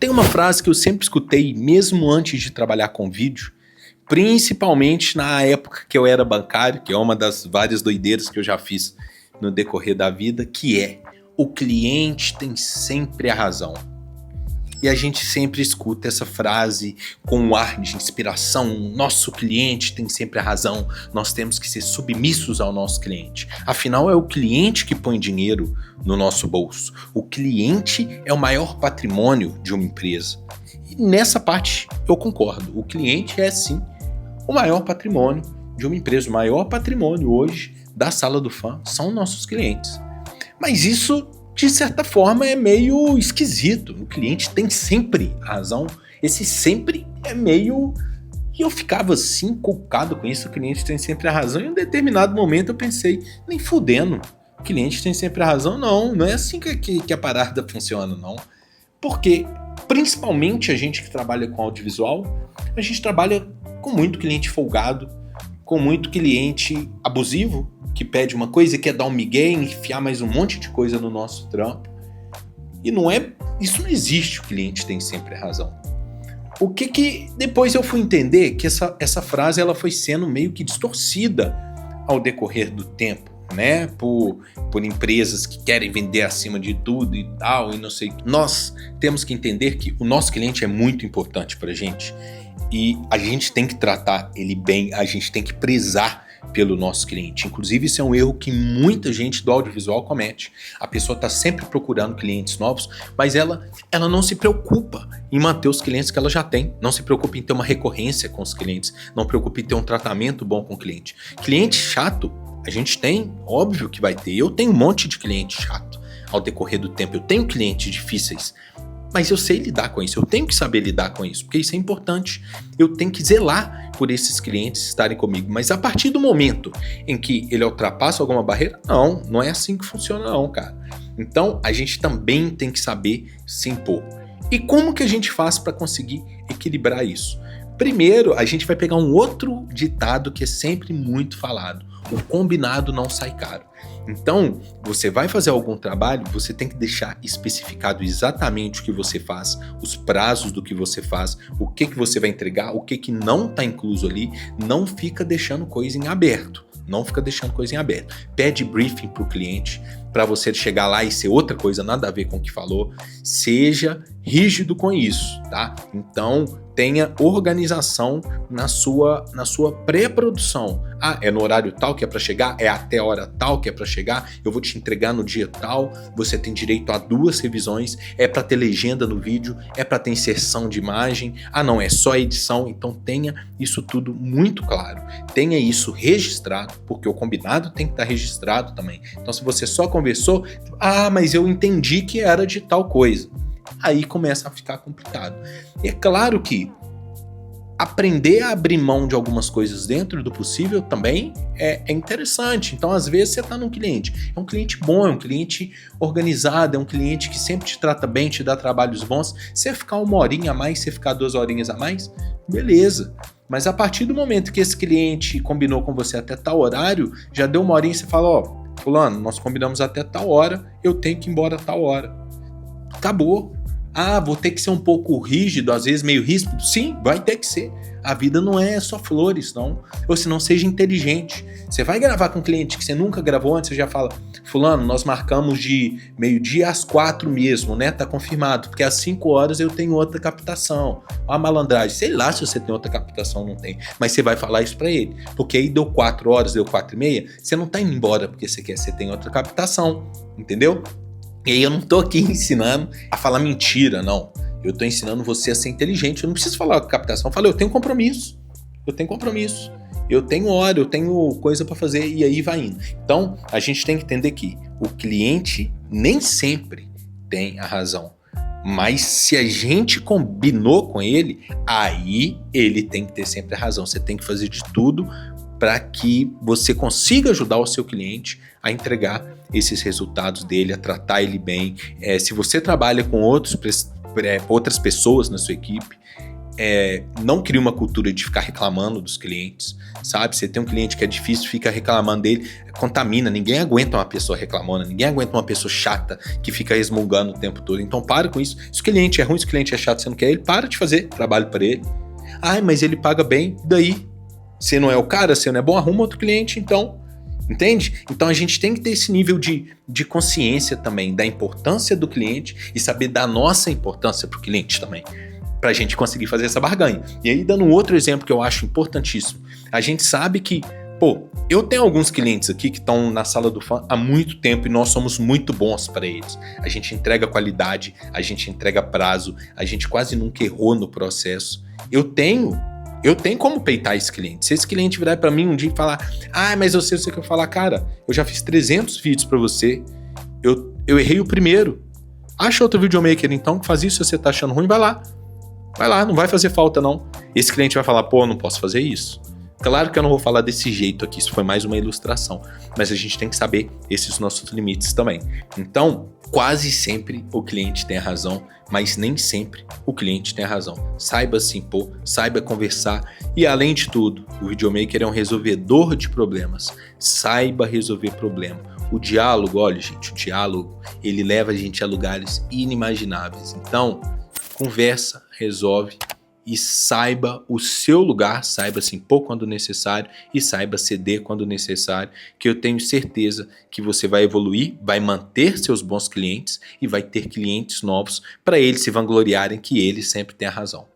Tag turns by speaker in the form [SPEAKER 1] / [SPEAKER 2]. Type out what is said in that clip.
[SPEAKER 1] Tem uma frase que eu sempre escutei, mesmo antes de trabalhar com vídeo, principalmente na época que eu era bancário, que é uma das várias doideiras que eu já fiz no decorrer da vida, que é: o cliente tem sempre a razão. E a gente sempre escuta essa frase com um ar de inspiração: nosso cliente tem sempre a razão, nós temos que ser submissos ao nosso cliente. Afinal, é o cliente que põe dinheiro no nosso bolso. O cliente é o maior patrimônio de uma empresa. E nessa parte eu concordo. O cliente é sim o maior patrimônio de uma empresa. O maior patrimônio hoje da Sala do Fã são nossos clientes. Mas isso, de certa forma, é meio esquisito. O cliente tem sempre a razão. Esse sempre é meio... E eu ficava assim, encucado com isso. O cliente tem sempre a razão. E em um determinado momento eu pensei: nem fudendo. O cliente tem sempre a razão. Não é assim que a parada funciona, não. Porque, principalmente a gente que trabalha com audiovisual, a gente trabalha com muito cliente folgado, com muito cliente abusivo, que pede uma coisa e quer dar um migué e enfiar mais um monte de coisa no nosso trampo. E isso não existe. O cliente tem sempre a razão. O que depois eu fui entender que essa frase ela foi sendo meio que distorcida ao decorrer do tempo, né? Por empresas que querem vender acima de tudo e tal, e não sei. Nós temos que entender que o nosso cliente é muito importante pra gente. E a gente tem que tratar ele bem, a gente tem que prezar pelo nosso cliente. Inclusive, isso é um erro que muita gente do audiovisual comete. A pessoa está sempre procurando clientes novos, mas ela não se preocupa em manter os clientes que ela já tem. Não se preocupa em ter uma recorrência com os clientes. Não se preocupa em ter um tratamento bom com o cliente. Cliente chato, a gente tem, óbvio que vai ter. Eu tenho um monte de cliente chato ao decorrer do tempo. Eu tenho clientes difíceis. Mas eu sei lidar com isso, eu tenho que saber lidar com isso, porque isso é importante. Eu tenho que zelar por esses clientes estarem comigo. Mas a partir do momento em que ele ultrapassa alguma barreira, não é assim que funciona não, cara. Então, a gente também tem que saber se impor. E como que a gente faz para conseguir equilibrar isso? Primeiro, a gente vai pegar um outro ditado que é sempre muito falado: o combinado não sai caro. Então, você vai fazer algum trabalho, você tem que deixar especificado exatamente o que você faz, os prazos do que você faz, o que você vai entregar, o que não está incluso ali. Não fica deixando coisa em aberto. Pede briefing para o cliente, para você chegar lá e ser outra coisa, nada a ver com o que falou. Seja rígido com isso, tá? Então, tenha organização na sua pré-produção. É no horário tal que é para chegar? É até a hora tal que é para chegar? Eu vou te entregar no dia tal? Você tem direito a 2 revisões? É para ter legenda no vídeo? É para ter inserção de imagem? Não, é só edição. Então tenha isso tudo muito claro. Tenha isso registrado, porque o combinado tem que estar registrado também. Então, se você só conversou, mas eu entendi que era de tal coisa. Aí começa a ficar complicado. E é claro que aprender a abrir mão de algumas coisas dentro do possível também é interessante. Então, às vezes, você está num cliente. É um cliente bom, é um cliente organizado, é um cliente que sempre te trata bem, te dá trabalhos bons. Você ficar 1 horinha a mais, você ficar 2 horinhas a mais, beleza. Mas a partir do momento que esse cliente combinou com você até tal horário, já deu 1 horinha e você fala: fulano, nós combinamos até tal hora, eu tenho que ir embora a tal hora. Acabou. Vou ter que ser um pouco rígido, às vezes meio ríspido. Sim, vai ter que ser. A vida não é só flores, não. Ou se não, seja inteligente. Você vai gravar com um cliente que você nunca gravou antes, você já fala: fulano, nós marcamos de 12h às 4h mesmo, né? Tá confirmado, porque às 5 horas eu tenho outra captação. A malandragem, sei lá se você tem outra captação ou não tem, mas você vai falar isso pra ele, porque aí deu 4 horas, deu 4h30, você não tá indo embora porque você tem outra captação, entendeu? E aí eu não tô aqui ensinando a falar mentira, não. Eu tô ensinando você a ser inteligente. Eu não preciso falar captação. Eu falo: eu tenho compromisso. Eu tenho hora, eu tenho coisa para fazer, e aí vai indo. Então, a gente tem que entender que o cliente nem sempre tem a razão. Mas se a gente combinou com ele, aí ele tem que ter sempre a razão. Você tem que fazer de tudo para que você consiga ajudar o seu cliente a entregar esses resultados dele, a tratar ele bem. Se você trabalha com outras pessoas na sua equipe, não cria uma cultura de ficar reclamando dos clientes, sabe? Você tem um cliente que é difícil, fica reclamando dele, contamina. Ninguém aguenta uma pessoa reclamona, ninguém aguenta uma pessoa chata que fica resmungando o tempo todo. Então para com isso. Se o cliente é ruim, se o cliente é chato, você não quer ele, para de fazer trabalho para ele. Ai, mas ele paga bem, daí? Você não é o cara, você não é bom, arruma outro cliente, então. Entende? Então a gente tem que ter esse nível de consciência também da importância do cliente e saber da nossa importância para o cliente também, para a gente conseguir fazer essa barganha. E aí, dando um outro exemplo que eu acho importantíssimo, a gente sabe que, eu tenho alguns clientes aqui que estão na sala do fã há muito tempo e nós somos muito bons para eles. A gente entrega qualidade, a gente entrega prazo, a gente quase nunca errou no processo. Eu tenho como peitar esse cliente. Se esse cliente virar para mim um dia e falar, mas eu sei o que eu falar, cara, eu já fiz 300 vídeos para você, eu errei o primeiro. Acha outro videomaker então que faz isso, se você tá achando ruim, vai lá, não vai fazer falta não. Esse cliente vai falar, não posso fazer isso. Claro que eu não vou falar desse jeito aqui, isso foi mais uma ilustração, mas a gente tem que saber esses nossos limites também. Então, quase sempre o cliente tem a razão, mas nem sempre o cliente tem a razão. Saiba se impor, saiba conversar e, além de tudo, o videomaker é um resolvedor de problemas. Saiba resolver problema. O diálogo, olha gente, o diálogo, ele leva a gente a lugares inimagináveis. Então, conversa, resolve. E saiba o seu lugar, saiba se impor quando necessário e saiba ceder quando necessário, que eu tenho certeza que você vai evoluir, vai manter seus bons clientes e vai ter clientes novos para eles se vangloriarem que eles sempre têm a razão.